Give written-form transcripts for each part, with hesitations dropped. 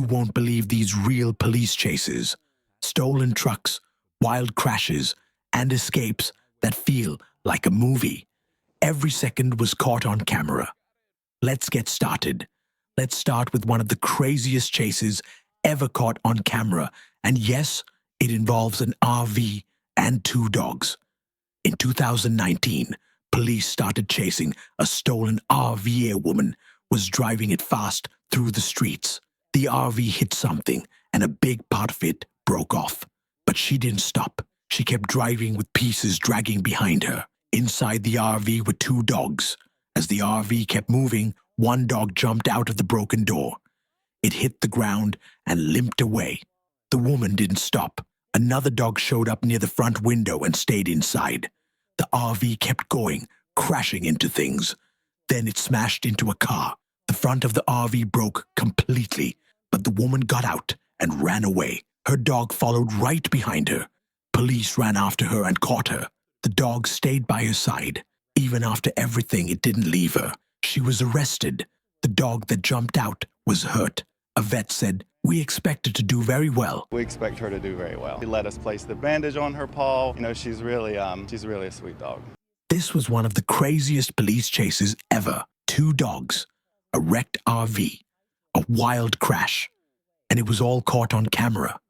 won't believe these real police chases, stolen trucks, wild crashes, and escapes that feel like a movie. Every second was caught on camera. Let's get started. Let's start with one of the craziest chases ever caught on camera. And yes, it involves an RV and two dogs. In 2019, police started chasing a stolen RV. A woman was driving it fast through the streets. The RV hit something, and a big part of it broke off. But she didn't stop. She kept driving with pieces dragging behind her. Inside the RV were two dogs. As the RV kept moving, one dog jumped out of the broken door. It hit the ground and limped away. The woman didn't stop. Another dog showed up near the front window and stayed inside. The RV kept going, crashing into things. Then it smashed into a car. The front of the RV broke completely, but the woman got out and ran away. Her dog followed right behind her. Police ran after her and caught her. The dog stayed by her side. Even after everything, it didn't leave her. She was arrested. The dog that jumped out was hurt. A vet said, "We expect her to do very well." We expect her to do very well. He let us place the bandage on her paw. You know, she's really a sweet dog. This was one of the craziest police chases ever. Two dogs, a wrecked RV, a wild crash, and it was all caught on camera.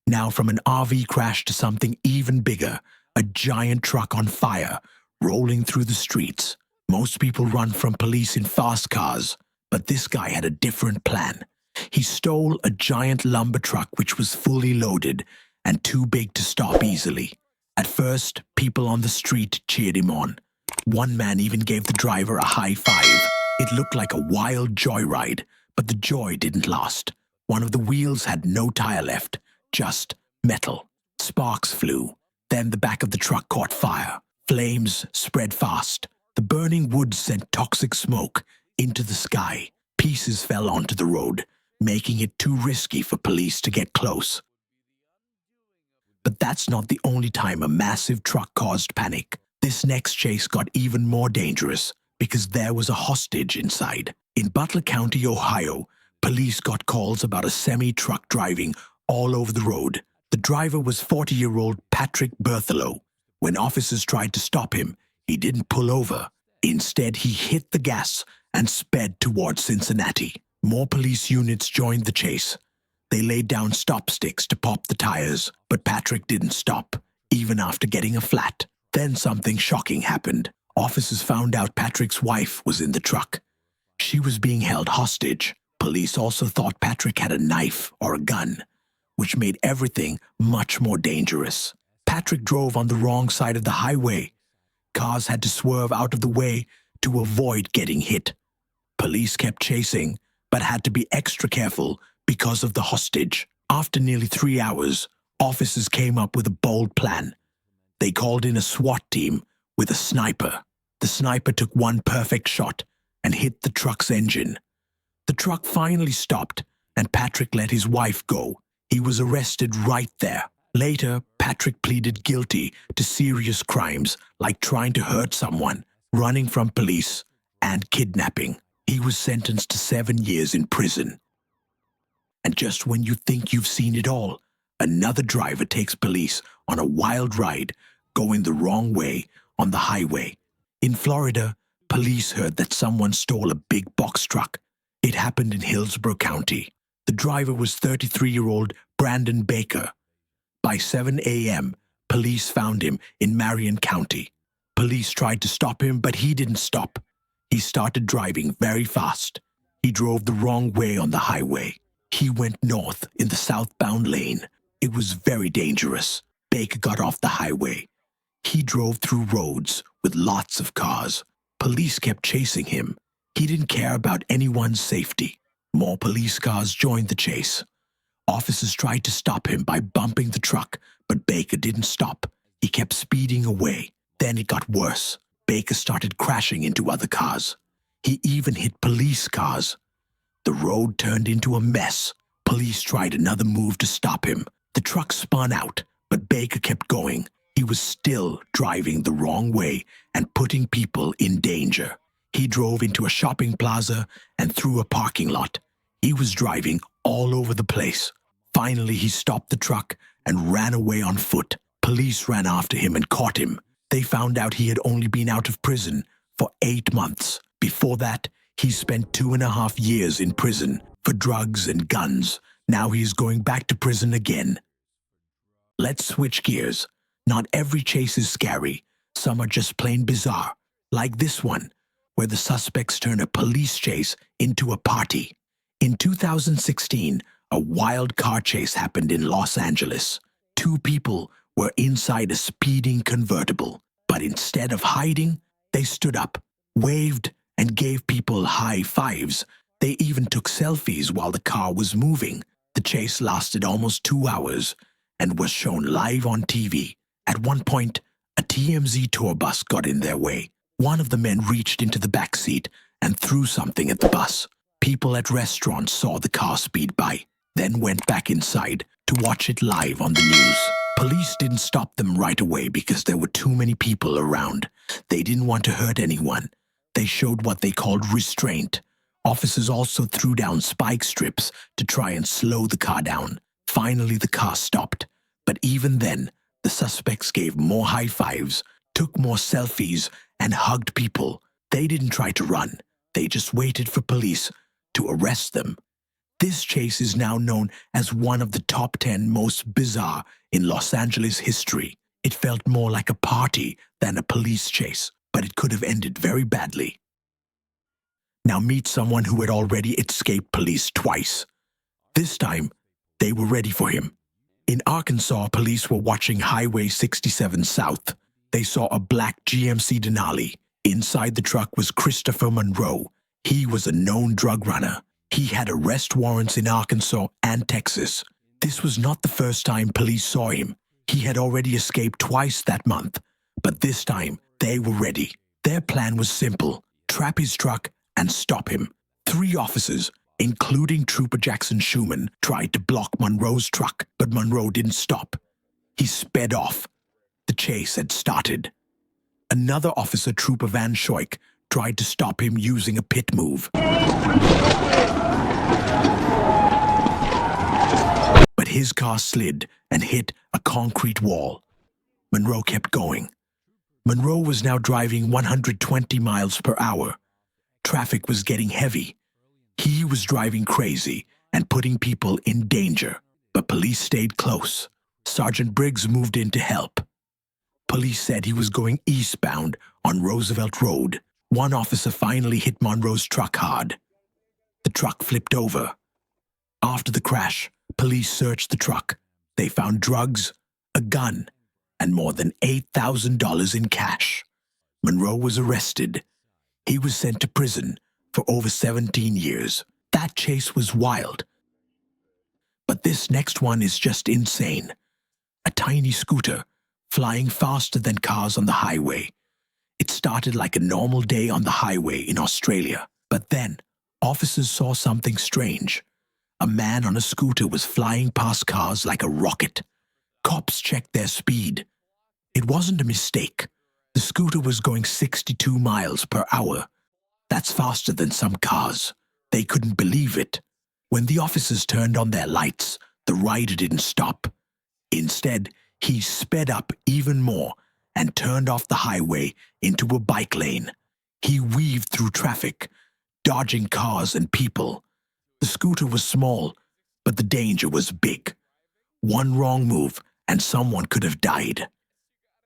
Now from an RV crash to something even bigger, a giant truck on fire, rolling through the streets. Most people run from police in fast cars, but this guy had a different plan. He stole a giant lumber truck which was fully loaded and too big to stop easily. At first, people on the street cheered him on. One man even gave the driver a high five. It looked like a wild joyride, but the joy didn't last. One of the wheels had no tire left, just metal. Sparks flew. Then the back of the truck caught fire. Flames spread fast. The burning wood sent toxic smoke into the sky. Pieces fell onto the road, making it too risky for police to get close. But that's not the only time a massive truck caused panic. This next chase got even more dangerous because there was a hostage inside. In Butler County, Ohio, police got calls about a semi-truck driving all over the road. The driver was 40-year-old Patrick Berthelo. When officers tried to stop him, he didn't pull over. Instead, he hit the gas and sped towards Cincinnati. More police units joined the chase. They laid down stop sticks to pop the tires, but Patrick didn't stop, even after getting a flat. Then something shocking happened. Officers found out Patrick's wife was in the truck. She was being held hostage. Police also thought Patrick had a knife or a gun, which made everything much more dangerous. Patrick drove on the wrong side of the highway. Cars had to swerve out of the way to avoid getting hit. Police kept chasing, but had to be extra careful because of the hostage. After nearly 3 hours, officers came up with a bold plan. They called in a SWAT team with a sniper. The sniper took one perfect shot and hit the truck's engine. The truck finally stopped, and Patrick let his wife go. He was arrested right there. Later, Patrick pleaded guilty to serious crimes like trying to hurt someone, running from police, and kidnapping. He was sentenced to 7 years in prison. And just when you think you've seen it all, another driver takes police on a wild ride, going the wrong way on the highway. In Florida, police heard that someone stole a big box truck. It happened in Hillsborough County. The driver was 33-year-old Brandon Baker. By 7 a.m., police found him in Marion County. Police tried to stop him, but he didn't stop. He started driving very fast. He drove the wrong way on the highway. He went north in the southbound lane. It was very dangerous. Baker got off the highway. He drove through roads with lots of cars. Police kept chasing him. He didn't care about anyone's safety. More police cars joined the chase. Officers tried to stop him by bumping the truck, but Baker didn't stop. He kept speeding away. Then it got worse. Baker started crashing into other cars. He even hit police cars. The road turned into a mess. Police tried another move to stop him. The truck spun out, but Baker kept going. He was still driving the wrong way and putting people in danger. He drove into a shopping plaza and through a parking lot. He was driving all over the place. Finally, he stopped the truck and ran away on foot. Police ran after him and caught him. They found out he had only been out of prison for 8 months. Before that, he spent 2.5 years in prison for drugs and guns. Now he is going back to prison again. Let's switch gears. Not every chase is scary. Some are just plain bizarre, like this one, where the suspects turn a police chase into a party. In 2016, a wild car chase happened in Los Angeles. 2 people were inside a speeding convertible, but instead of hiding, they stood up, waved, and gave people high fives. They even took selfies while the car was moving. The chase lasted almost 2 hours and was shown live on TV. At one point, a TMZ tour bus got in their way. One of the men reached into the back seat and threw something at the bus. People at restaurants saw the car speed by, then went back inside to watch it live on the news. Police didn't stop them right away because there were too many people around. They didn't want to hurt anyone. They showed what they called restraint. Officers also threw down spike strips to try and slow the car down. Finally, the car stopped. But even then, the suspects gave more high fives, took more selfies, and hugged people. They didn't try to run. They just waited for police to arrest them. This chase is now known as one of the top 10 most bizarre in Los Angeles history. It felt more like a party than a police chase, but it could have ended very badly. Now meet someone who had already escaped police twice. This time, they were ready for him. In Arkansas, police were watching Highway 67 South. They saw a black GMC Denali. Inside the truck was Christopher Monroe. He was a known drug runner. He had arrest warrants in Arkansas and Texas. This was not the first time police saw him. He had already escaped twice that month. But this time, they were ready. Their plan was simple: trap his truck and stop him. 3 officers, including Trooper Jackson Schumann, tried to block Monroe's truck, but Monroe didn't stop. He sped off. The chase had started. Another officer, Trooper Van Schoik, tried to stop him using a pit move. But his car slid and hit a concrete wall. Monroe kept going. Monroe was now driving 120 miles per hour. Traffic was getting heavy. He was driving crazy and putting people in danger. But police stayed close. Sergeant Briggs moved in to help. Police said he was going eastbound on Roosevelt Road. One officer finally hit Monroe's truck hard. The truck flipped over. After the crash, police searched the truck. They found drugs, a gun, and more than $8,000 in cash. Monroe was arrested. He was sent to prison for over 17 years. That chase was wild. But this next one is just insane. A tiny scooter, flying faster than cars on the highway. It started like a normal day on the highway in Australia. But then, officers saw something strange. A man on a scooter was flying past cars like a rocket. Cops checked their speed. It wasn't a mistake. The scooter was going 62 miles per hour. That's faster than some cars. They couldn't believe it. When the officers turned on their lights, the rider didn't stop. Instead, he sped up even more and turned off the highway into a bike lane. He weaved through traffic, dodging cars and people. The scooter was small, but the danger was big. One wrong move and someone could have died.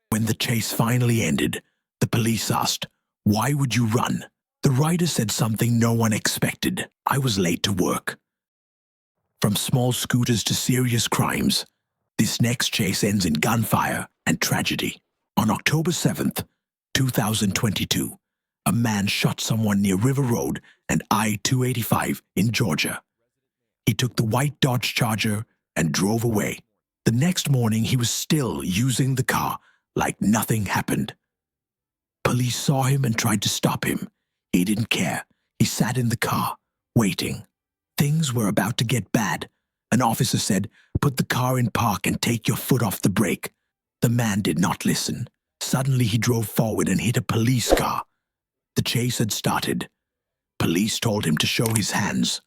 When the chase finally ended, the police asked, "Why would you run?" The rider said something no one expected. "I was late to work." From small scooters to serious crimes, this next chase ends in gunfire and tragedy. On October 7th, 2022, a man shot someone near River Road and I-285 in Georgia. He took the white Dodge Charger and drove away. The next morning, he was still using the car like nothing happened. Police saw him and tried to stop him. He didn't care. He sat in the car, waiting. Things were about to get bad. An officer said, "Put the car in park and take your foot off the brake." The man did not listen. Suddenly he drove forward and hit a police car. The chase had started. Police told him to show his hands.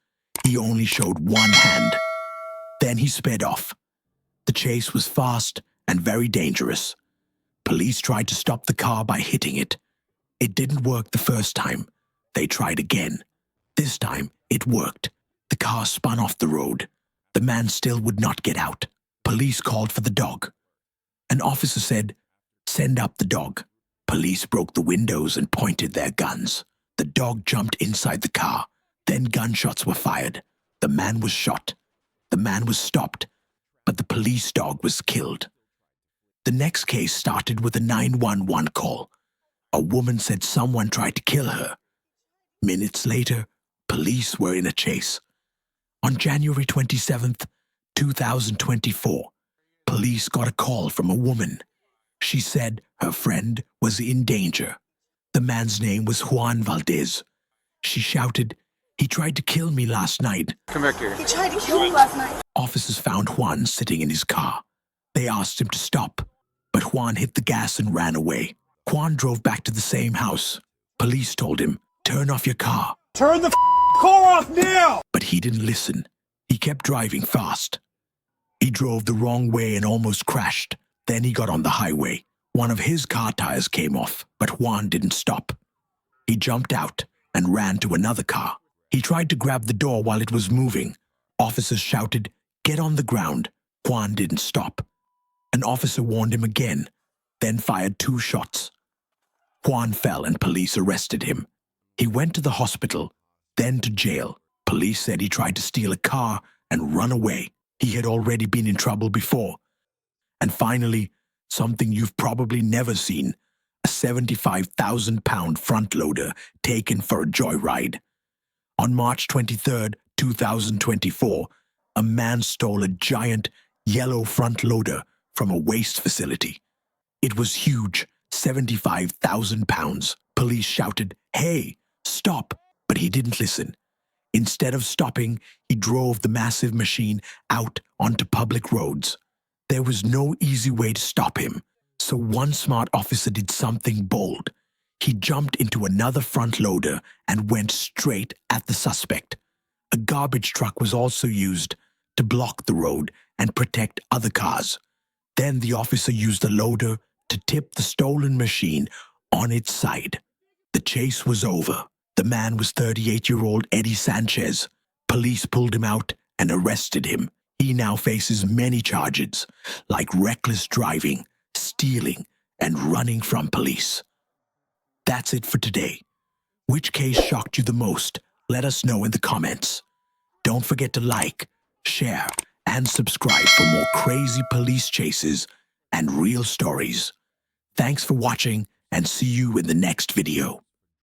He only showed one hand. Then he sped off. The chase was fast and very dangerous. Police tried to stop the car by hitting it. It didn't work the first time. They tried again. This time, it worked. The car spun off the road. The man still would not get out. Police called for the dog. An officer said, "Send up the dog." Police broke the windows and pointed their guns. The dog jumped inside the car. Then gunshots were fired. The man was shot. The man was stopped, but the police dog was killed. The next case started with a 911 call. A woman said someone tried to kill her. Minutes later, police were in a chase. On January 27th, 2024, police got a call from a woman. She said her friend was in danger. The man's name was Juan Valdez. She shouted, "He tried to kill me last night." Come back here. He tried to kill me last night. Officers found Juan sitting in his car. They asked him to stop, but Juan hit the gas and ran away. Juan drove back to the same house. Police told him, "Turn off your car." Turn the car off now! But he didn't listen. He kept driving fast. He drove the wrong way and almost crashed. Then he got on the highway. One of his car tires came off, but Juan didn't stop. He jumped out and ran to another car. He tried to grab the door while it was moving. Officers shouted, "Get on the ground." Juan didn't stop. An officer warned him again, then fired 2 shots. Juan fell and police arrested him. He went to the hospital, then to jail. Police said he tried to steal a car and run away. He had already been in trouble before. And finally, something you've probably never seen, a 75,000-pound front loader taken for a joyride. On March 23rd, 2024, a man stole a giant yellow front loader from a waste facility. It was huge, 75,000 pounds. Police shouted, "Hey, stop!" But he didn't listen. Instead of stopping, he drove the massive machine out onto public roads. There was no easy way to stop him, so one smart officer did something bold. He jumped into another front loader and went straight at the suspect. A garbage truck was also used to block the road and protect other cars. Then the officer used the loader to tip the stolen machine on its side. The chase was over. The man was 38-year-old Eddie Sanchez. Police pulled him out and arrested him. He now faces many charges, like reckless driving, stealing, and running from police. That's it for today. Which case shocked you the most? Let us know in the comments. Don't forget to like, share, and subscribe for more crazy police chases and real stories. Thanks for watching, and see you in the next video.